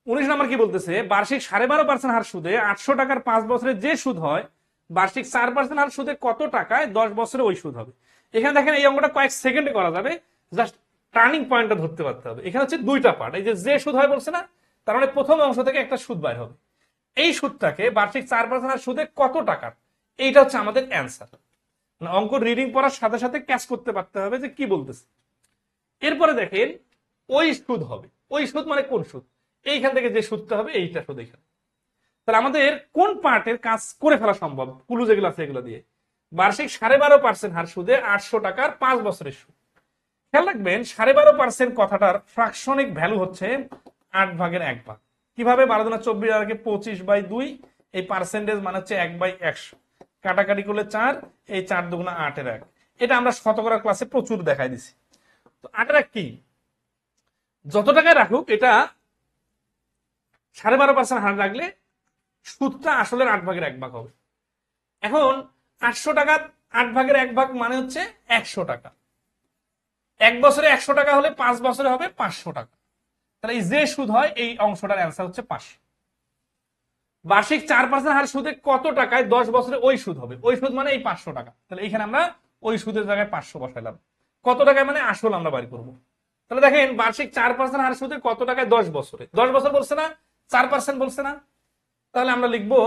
19 নম্বর কি বলতেছে? বার্ষিক 12.5% হার সুদে 800 টাকার 5 বছরে যে সুদ হয়, বার্ষিক 4% হার সুদে কত টাকায় 10 বছরে ওই সুদ হবে? এখানে দেখেন এই অঙ্কটা কয়েক সেকেন্ডে করা যাবে, জাস্ট টার্নিং পয়েন্টটা ধরতে পারতে হবে। এখানে হচ্ছে দুইটা পার্ট, এই যে সুদ হয় বলছে না, তার মানে প্রথম অংশ থেকে একটা সুদ বাইর হবে। এই সুদটাকে বার্ষিক 4% হার সুদে কত টাকার, এইটা হচ্ছে আমাদের অ্যান্সার। অঙ্ক রিডিং পড়ার সাথে সাথে ক্যাচ করতে পারতে হবে যে কি বলতেছে। এরপরে দেখেন ওই সুদ হবে, ওই সুদ মানে কোন সুদ? এইখান থেকে যে সুদটা হবে এইটা সুদ। এখানে তাহলে আমাদের কোন পার্টের কাজ করে ফেলা সম্ভব? কুলু যেগুলো আছে এগুলো দিয়ে। বার্ষিক 12.5% হার সুদে 800 টাকার 5 বছরের সুদ। খেয়াল রাখবেন 12.5% কথাটার ফ্র্যাকশনিক ভ্যালু হচ্ছে 8 ভাগের 1 ভাগ। কিভাবে? 12 × 24 আর 25/2, এই পার্সেন্টেজ মানে হচ্ছে 1/100, কাটাকাটি করলে 4, এই 4 দুগুণা 8 এর 1। এটা আমরা শতকরা ক্লাসে প্রচুর দেখাই দিছি। তো 8 এর 1 কি? যত টাকায় রাখুক এটা 12.5% হার রাখলে সুদটা আসলে 8 ভাগের 1 ভাগ হবে। এখন 800 টাকা 8 ভাগের 1 ভাগ মানে হচ্ছে 100 টাকা। এক বছরে 100 টাকা হলে 5 বছরে হবে 500 টাকা। তাহলে এই যে সুদ হয় এই অংশটার অ্যান্সার হচ্ছে 500। বার্ষিক 4% হার সুদে কত টাকায় 10 বছরে ওই সুদ হবে? ওই সুদ মানে এই 500 টাকা। তাহলে এখানে আমরা ওই সুদের জায়গায় 500 বসাইলাম। কত টাকায় মানে আসল আমরা বাড়ি করবো। তাহলে দেখেন বার্ষিক 4% হার সুদে কত টাকায় 10 বছরে? 10 বছর বলছে না, 4% বলছে না? তাহলে আমরা লিখবো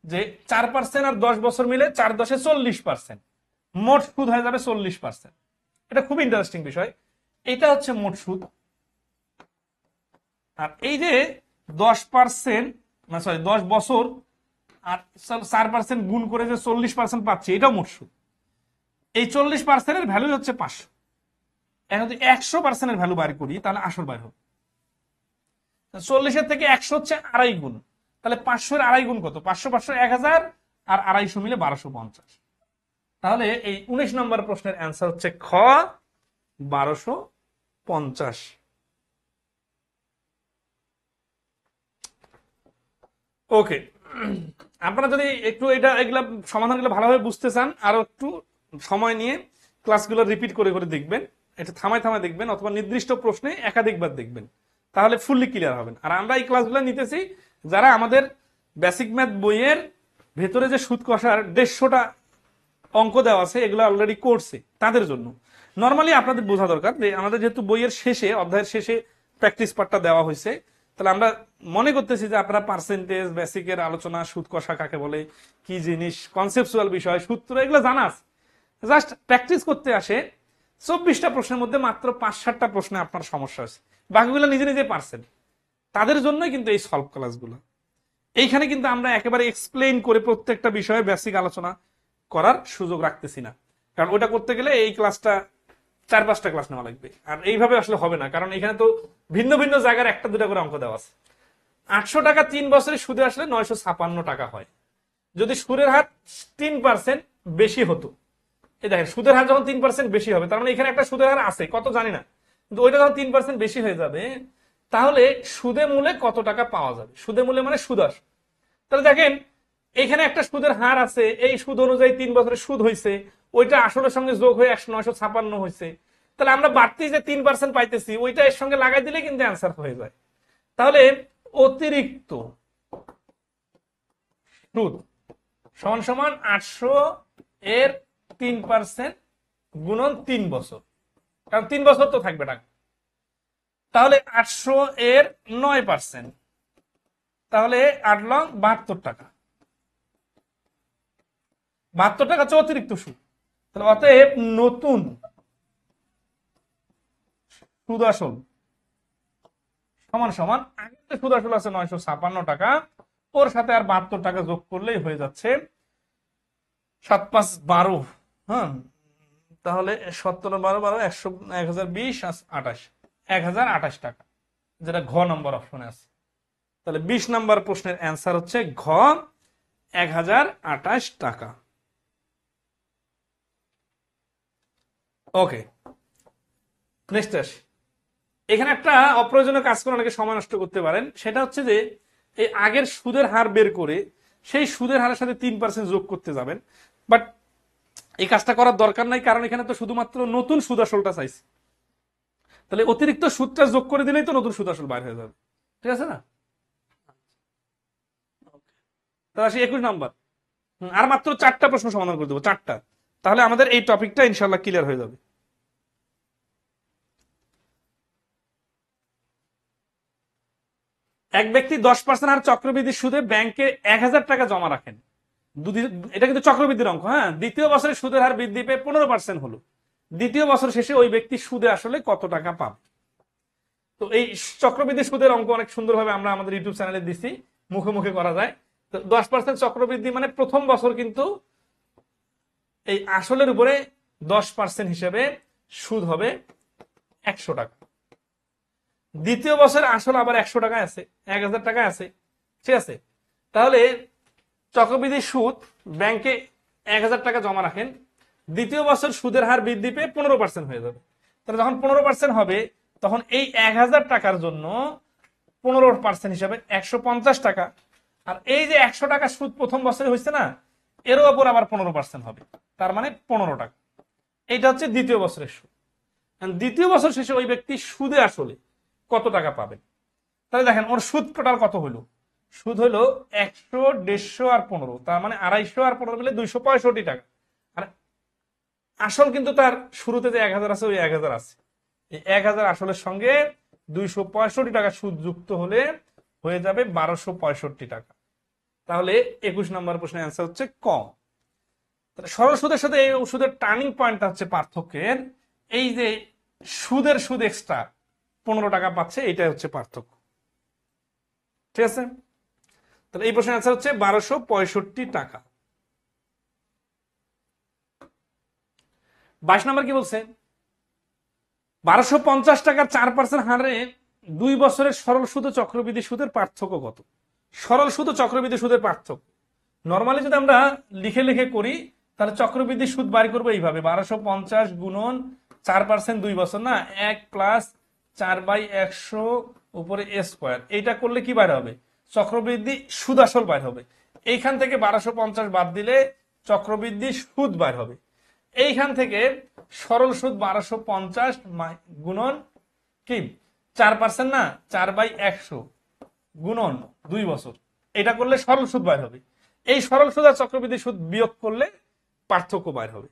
যে 4% আর 10 বছর মিলে 4 × 10 = 40%, মোট সুদ হয়ে যাবে 40%। এটা খুব ইন্টারেস্টিং বিষয়। এটা হচ্ছে মোট সুদ। আর এই যে 10%, না সরি 10 বছর আর 4% গুণ করে যে 40% পাচ্ছি, এটাও মোট সুদ। এই 40% এর ভ্যালু হচ্ছে 500। এখন যদি 100% এর ভ্যালু বাইর করি তাহলে আসল বাইর হবে। 40 এর থেকে 100 হচ্ছে 2.5 গুণ, তাহলে 500 এর আড়াই গুণ কত? 500 500 1000 আর 250 মিলে 1250। তাহলে এই 19 নম্বর প্রশ্নের অ্যান্সার হচ্ছে খ 1250। ওকে, আপনারা যদি একটু এগুলা সমাধানগুলো ভালোভাবে বুঝতে চান, আরো একটু সময় নিয়ে ক্লাসগুলো রিপিট করে করে দেখবেন, এটা থামায় থামায় দেখবেন, অথবা নির্দিষ্ট প্রশ্নে একাধিকবার দেখবেন, তাহলে ফুললি ক্লিয়ার হবেন। আর আমরা এই ক্লাসগুলো নিতেছি যারা আমাদের বেসিক ম্যাথ বইয়ের ভেতরে যে সুদ কষার 150টা অঙ্ক দেওয়া আছে এগুলো অলরেডি করছে তাদের জন্য। নর্মালি আপনাদের বোঝা দরকার যে আমাদের যেহেতু বইয়ের শেষে, অধ্যায়ের শেষে প্র্যাকটিস পার্টটা দেওয়া হয়েছে, তাহলে আমরা মনে করতেছি যে আপনারা পার্সেন্টেজ, বেসিকের আলোচনা, সুদ কষা কাকে বলে, কি জিনিস, কনসেপচুয়াল বিষয়, সূত্র, এগুলো জানা আছে, জাস্ট প্র্যাকটিস করতে আসে। 24টা প্রশ্নের মধ্যে মাত্র 5-7টা প্রশ্নে আপনার সমস্যা আছে, বাকিগুলো নিজে নিজে পারছেন, তাদের জন্যই কিন্তু এই সলভ ক্লাসগুলো। এইখানে কিন্তু আমরা একেবারে এক্সপ্লেইন করে প্রত্যেকটা বিষয়ে বেসিক আলোচনা করার সুযোগ রাখতেছি না, কারণ ওটা করতে গেলে এই ক্লাসটা 4-5টা ক্লাস নেওয়া লাগবে, আর এইভাবে আসলে হবে না, কারণ এখানে তো ভিন্ন ভিন্ন জায়গার 1-2টা করে অঙ্ক দেওয়া আছে। 800 টাকা 3 বছরে সুদে আসলে 956 টাকা হয় যদি সুদের হার 3% বেশি হতো। এই দেখেন, সুদের হার যখন 3% বেশি হবে, তার মানে এখানে একটা সুদের হার আছে, কত জানি না, কিন্তু ওইটা যখন 3% বেশি হয়ে যাবে, তাহলে সুদে মূলে কত টাকা পাওয়া যাবে? সুদে মূলে মানে সুদ আসে। তাহলে দেখেন, এখানে একটা সুদের হার আছে, এই সুদ অনুযায়ী 3 বছরের সুদ হয়েছে, ওইটা আসলের সঙ্গে যোগ হয়ে 956 হয়েছে। তাহলে আমরা বাড়তি যে 3% পাইতেছি, ওইটা এর সঙ্গে লাগাই দিলে কিন্তু অ্যান্সার হয়ে যায়। তাহলে অতিরিক্ত সুদ সমান সমান 800 এর 3% গুণন 3 বছর, কারণ 3 বছর তো থাকবে টাকা। তাহলে 800 এর 9%, তাহলে 8 লং 72 টাকা। 72 টাকা হচ্ছে অতিরিক্ত সুদ। তাহলে অতএব নতুন সুদ আসল সমান সমান আগের যে সুদ আসল আছে 956 টাকা, ওর সাথে আর 72 টাকা যোগ করলেই হয়ে যাচ্ছে 7 5 12। হ্যাঁ, তাহলে 17 12 12 100 1020 28 1028 টাকা, যেটা ঘ নম্বর অপশনে আছে। তাহলে 20 নম্বর প্রশ্নের অ্যান্সার হচ্ছে ঘ 1028 টাকা। ওকে, নেক্সট আসি। এখানে একটা অপ্রয়োজনীয় কাজ করে অনেকে সময় নষ্ট করতে পারেন, সেটা হচ্ছে যে এই আগের সুদের হার বের করে সেই সুদের হারের সাথে 3% যোগ করতে যাবেন, বাট এই কাজটা করার দরকার নাই, কারণ এখানে তো শুধুমাত্র নতুন সুদ আসলটা চাইছে। তাহলে অতিরিক্ত সুদটা যোগ করে দিলেই তো নতুন সুদ আসল বাইর হয়ে যাবে, ঠিক আছে না? তাহলে আসি 21 নাম্বার। আর মাত্র 4টা প্রশ্ন সমাধান করে দেবো, 4টা, তাহলে আমাদের এই টপিকটা ইনশাল্লাহ ক্লিয়ার হয়ে যাবে। এক ব্যক্তি 10% হার চক্রবৃদ্ধি সুদে ব্যাংকে 1000 টাকা জমা রাখেন। এটা কিন্তু চক্রবৃদ্ধির অঙ্ক। হ্যাঁ, দ্বিতীয় বছরে সুদের হার বৃদ্ধি পেয়ে 15% হলো। দ্বিতীয় বছর শেষে ওই ব্যক্তি সুদে আসলে কত টাকা পাবে? তো এই চক্রবৃদ্ধি সুদের অঙ্ক অনেক সুন্দরভাবে আমরা আমাদের ইউটিউব চ্যানেলে দিছি, মুখে মুখে করা যায়। তো 10% চক্রবৃদ্ধি মানে প্রথম বছর কিন্তু এই আসলের উপরে 10% হিসেবে সুদ হবে 100 টাকা। দ্বিতীয় বছর আসল আবার 100 টাকায় আছে, 1000 টাকায় আছে, ঠিক আছে? তাহলে চক্রবৃদ্ধি সুদ, ব্যাংকে 1000 টাকা জমা রাখেন, দ্বিতীয় বছর সুদের হার বৃদ্ধি পেয়ে 15% হয়ে যাবে। তাহলে যখন 15% হবে, তখন এই 1000 টাকার জন্য 15% হিসাবে 150 টাকা, আর এই যে 100 টাকা সুদ প্রথম বছরে হয়েছে না, এর উপর আবার 15% হবে, তার মানে 15 টাকা। এইটা হচ্ছে দ্বিতীয় বছরের সুদ। দ্বিতীয় বছর শেষে ওই ব্যক্তি সুদে আসলে কত টাকা পাবেন? তাহলে দেখেন, ওর সুদ টোটাল কত হইলো? সুদ হইলো 100, 150 আর 15, তার মানে 250 আর 15 মিলে 265 টাকা। আর আসল কিন্তু তার শুরুতে যে 1000 আছে, ওই 1000 আছে, এই 1000 আসলের সঙ্গে 265 টাকা সুদ যুক্ত হলে হয়ে যাবে 1265 টাকা। তাহলে 21 নম্বর প্রশ্নের অ্যান্সার হচ্ছে ক। সরল সুদের সাথে এই সুদের টার্নিং পয়েন্টটা হচ্ছে পার্থক্যের, এই যে সুদের সুদ এক্সট্রা 15 টাকা পাচ্ছে, এটাই হচ্ছে পার্থক্য, ঠিক আছে? তাহলে এই প্রশ্নের অ্যান্সার হচ্ছে 1265 টাকা। 22 নম্বর কি বলছে? 1250 টাকার 4% হারে 2 বছরের সরল সুদ ও চক্রবৃদ্ধি সুদের পার্থক্য কত? সরল সুদ ও চক্রবৃদ্ধি সুদের পার্থক্য। নর্মালি যদি আমরা লিখে লিখে করি তাহলে চক্রবৃদ্ধি সুদ বাড়ি করবো এইভাবে 1250 গুণন 4% 2 বছর না 1 প্লাস 4/100 উপরে স্কোয়ার, এইটা করলে কি বাইর হবে? চক্রবৃদ্ধি সুদ আসল বাইর হবে। এইখান থেকে 1250 বাদ দিলে চক্রবৃদ্ধি সুদ বাইর হবে। এইখান থেকে সরল সুদ 1250 গুণন কি 4% না 4/100 গুণন 2 বছর, এটা করলে সরল সুদ বাইর হবে। এই সরল সুদ আর চক্রবৃদ্ধি সুদ বিয়োগ করলে পার্থক্য বাইর হবে।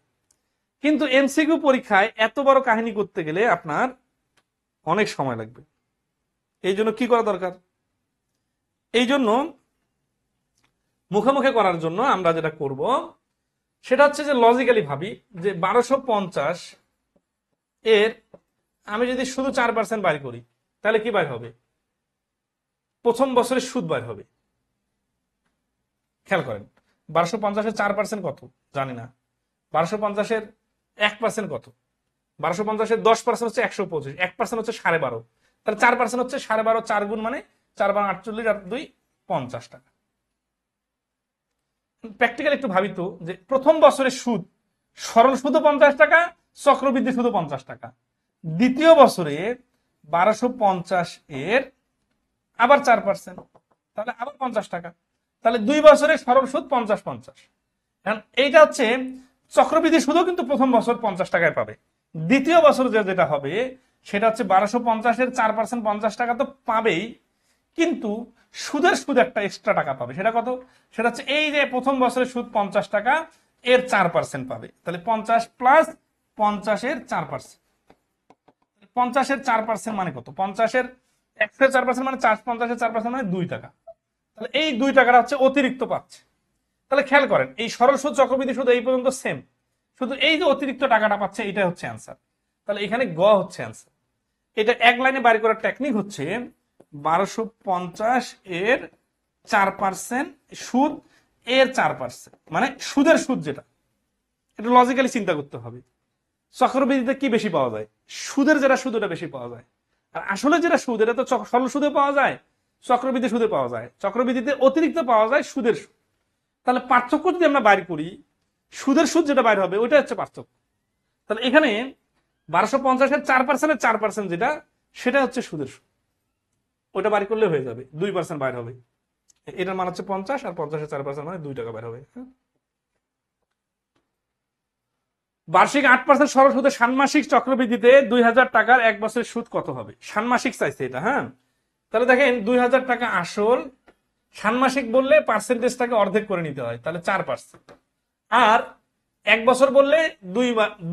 কিন্তু এমসিকিউ পরীক্ষায় এত বড় কাহিনী করতে গেলে আপনার অনেক সময় লাগবে। এই জন্য কি করা দরকার? এই জন্য মুখে মুখে করার জন্য আমরা যেটা করব সেটা হচ্ছে যে লজিক্যালি ভাবি যে 1250 এর আমি যদি শুধু 4% বাইর করি তাহলে কি বাইর হবে? প্রথম বছরের সুদ বাইর হবে। খেয়াল করেন 1250-এর 4% কত জানি না, 1250-এর 1% কত? 1250-এর 10% হচ্ছে 125, 1% হচ্ছে 12.5, তাহলে 4% হচ্ছে 12.5, 4 গুণ মানে 4/48 আর 2 50 টাকা। প্র্যাকটিক্যাল একটু ভাবি তো যে প্রথম বছরের সুদ সরল সুদও 50 টাকা, চক্রবৃদ্ধি সুদও 50 টাকা। দ্বিতীয় বছরে 1250 এর আবার 4%, তাহলে আবার 50 টাকা। তাহলে 2 বছরে সরল সুদ 50-50। এইটা হচ্ছে চক্রবৃদ্ধি সুদও কিন্তু প্রথম বছর 50 টাকায় পাবে। দ্বিতীয় বছর যেটা হবে সেটা হচ্ছে 1250-এর 4% 50 টাকা তো পাবেই, কিন্তু সুদের সুদ একটা এক্সট্রা টাকা পাবে। সেটা কত? সেটা হচ্ছে এই যে প্রথম বছরের সুদ 50 টাকা, এর 4% পাবে। তাহলে 50 প্লাস 50-এর 4%, 50-এর 4% মানে কত? 50-এর 100-4% মানে 50-এর 4% মানে 2 টাকা। তাহলে এই 2 টাকাটা হচ্ছে অতিরিক্ত পাচ্ছে। তাহলে খেয়াল করেন এই সরল সুদ চক্রবৃদ্ধি সুদ এই পর্যন্ত সেম, শুধু এই যে অতিরিক্ত টাকাটা পাচ্ছে এটাই হচ্ছে অ্যান্সার। তাহলে এখানে গ হচ্ছে অ্যান্সার। এটা এক লাইনে বাড়ি করার টেকনিক হচ্ছে 1250 এর 4% সুদ, এর 4% মানে সুদের সুদ যেটা, এটা লজিক্যালি চিন্তা করতে হবে। চক্রবৃদ্ধিতে কি বেশি পাওয়া যায়? সুদের যেটা সুদ ওটা বেশি পাওয়া যায়। আর আসলে যেটা সুদ এটা তো সরল সুদে পাওয়া যায়, চক্রবৃদ্ধি সুদে পাওয়া যায়। চক্রবৃদ্ধিতে অতিরিক্ত পাওয়া যায় সুদের সুদ। তাহলে পার্থক্য যদি আমরা বাইর করি, সুদের সুদ যেটা বাইর হবে ওইটা হচ্ছে পার্থক্য। তাহলে এখানে 1250-এর 4%-এর 4% যেটা, সেটা হচ্ছে সুদের সুদ। ওটা বাড়ি করলে হয়ে যাবে, 2% বাইর হবে। এটার মান হচ্ছে 50, আর 50-এর 4% মানে 2 টাকা বাইর হবে। বার্ষিক 8% সরল সুদে ষান্মাসিক চক্রবৃদ্ধিতে 2000 টাকার 1 বছরের সুদ কত হবে? ষান্মাসিক চাইছে এটা। হ্যাঁ, তাহলে দেখেন 2000 টাকা আসল, ষান্মাসিক বললে পার্সেন্টেজটাকে অর্ধেক করে নিতে হয়, তাহলে 4%। আর 1 বছর বললে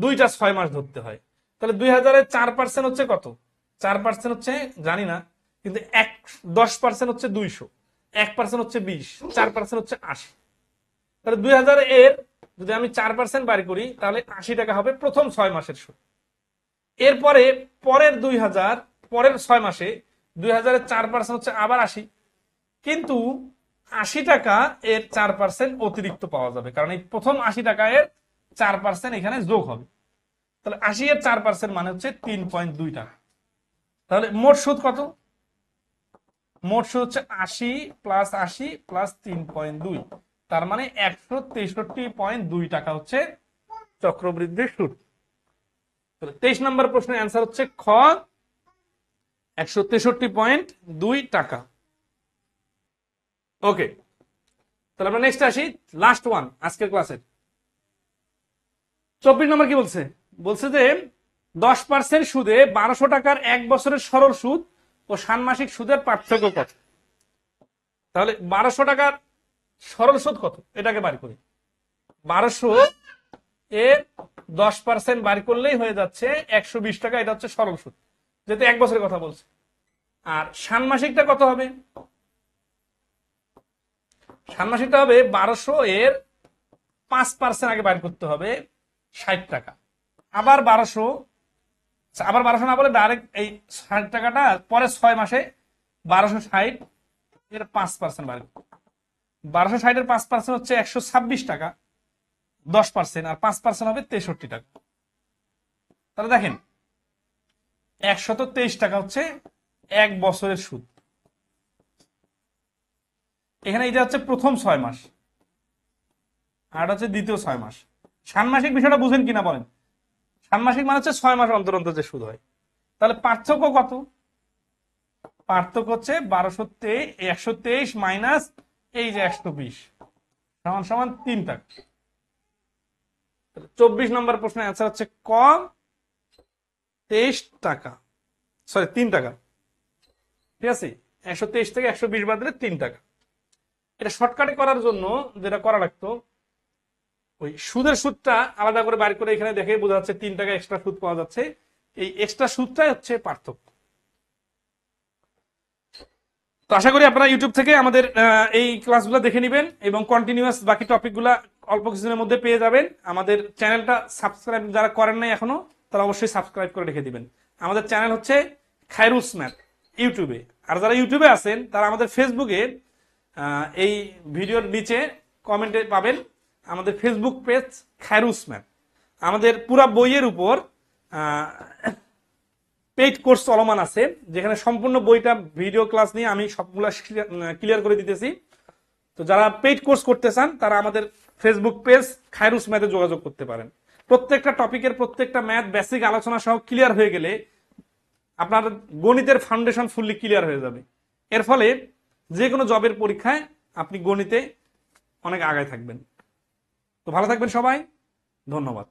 দুইটা 6 মাস ধরতে হয়। তাহলে 2000-এর 4% হচ্ছে কত? 4% হচ্ছে জানি না, কিন্তু 10% হচ্ছে 200, 1% হচ্ছে 20, 4% হচ্ছে 80। তাহলে 2000 এর যদি আমি 4% বাড়ি করি তাহলে 80 টাকা হবে প্রথম 6 মাসের সুদ। এরপরে পরের 2000, পরের 6 মাসে 2000-এর 4% হচ্ছে আবার 80, কিন্তু 80 টাকা এর 4% অতিরিক্ত পাওয়া যাবে, কারণ এই প্রথম 80 টাকা এর 4% এখানে যোগ হবে। তাহলে 80 এর 4% মানে হচ্ছে 3.2 টাকা। তাহলে মোট সুদ কত? মোট সুদ হচ্ছে 80 প্লাস 80 প্লাস 3.2, তার মানে 163.2 টাকা হচ্ছে চক্রবৃদ্ধির সুদ। 23 নম্বর প্রশ্নের অ্যান্সার হচ্ছে খ, 163.2 টাকা। ওকে, তাহলে আমরা নেক্সট আসি, লাস্ট ওয়ান আজকের ক্লাসের। 24 নম্বর কি বলছে? বলছে যে 10% সুদে 1200 টাকার 1 বছরের সরল সুদ ও ষান্মাসিক সুদের পার্থক্য কত? তাহলে 1200 টাকার সরল সুদ কত এটাকে বার করি। 1200 এর 10% বার করলেই হয়ে যাচ্ছে 120 টাকা, এটা হচ্ছে সরল সুদ, যেহেতু 1 বছরের কথা বলছে। আর ষান্মাসিকটা কত হবে? ষান্মাসিকটা হবে 1200 এর 5% আগে বার করতে হবে, 60 টাকা। আবার 1200, আবার 1200 না বলে ডাইরেক্ট এই 60 টাকাটা পরে 6 মাসে 1260 এর 5% বার। 1260 এর 5% হচ্ছে 126 টাকা, 10%, আর 5% হবে 63 টাকা। তাহলে দেখেন 123 টাকা হচ্ছে 1 বছরের সুদ। এখানে এটা হচ্ছে প্রথম 6 মাস, আর এটা হচ্ছে দ্বিতীয় 6 মাস। ষান্মাসিক বিষয়টা বুঝেন কিনা বলেন? ষান্মাসিক মানে হচ্ছে 6 মাস অন্তর অন্তর যে সুদ হয়। তাহলে পার্থক্য কত? পার্থক্য হচ্ছে 123 মাইনাস এই যে 120 সমান সমান 3 টাকা। 24 নম্বর প্রশ্নের অ্যান্সার হচ্ছে ক, 23 টাকা, সরি 3 টাকা। ঠিক আছে, 123 থেকে 120 বাদ দিলে 3 টাকা। এটা শর্টকাটে করার জন্য যেটা করা লাগতো, ওই সুদের সুদটা আলাদা করে বাইর করে এখানে দেখে বোঝা যাচ্ছে 3 টাকা এক্সট্রা সুদ পাওয়া যাচ্ছে। এই এক্সট্রা সুদটাই হচ্ছে পার্থক্য। তো আশা করি আপনারা ইউটিউব থেকে আমাদের এই ক্লাসগুলো দেখে নেবেন এবং কন্টিনিউয়াস বাকি টপিকগুলো অল্প কিছুদিনের মধ্যে পেয়ে যাবেন। আমাদের চ্যানেলটা সাবস্ক্রাইব যারা করেন নাই এখনো, তারা অবশ্যই সাবস্ক্রাইব করে রেখে দিবেন। আমাদের চ্যানেল হচ্ছে খায়রুস ম্যাথ ইউটিউবে। আর যারা ইউটিউবে আছেন তারা আমাদের ফেসবুকে এই ভিডিওর নিচে কমেন্টে পাবেন আমাদের ফেসবুক পেজ খায়রুস ম্যাথ। আমাদের পুরা বইয়ের উপর পেইড কোর্স চলমান আছে, যেখানে সম্পূর্ণ বইটা ভিডিও ক্লাস নিয়ে আমি সবগুলা ক্লিয়ার করে দিতেছি। তো যারা পেইড কোর্স করতে চান তারা আমাদের ফেসবুক পেজ খায়রুস ম্যাথে যোগাযোগ করতে পারেন। প্রত্যেকটা টপিকের প্রত্যেকটা ম্যাথ বেসিক আলোচনা সহ ক্লিয়ার হয়ে গেলে আপনার গণিতের ফাউন্ডেশন ফুললি ক্লিয়ার হয়ে যাবে। এর ফলে যে কোনো জবের পরীক্ষায় আপনি গণিতে অনেক আগায় থাকবেন। তো ভালো থাকবেন সবাই, ধন্যবাদ।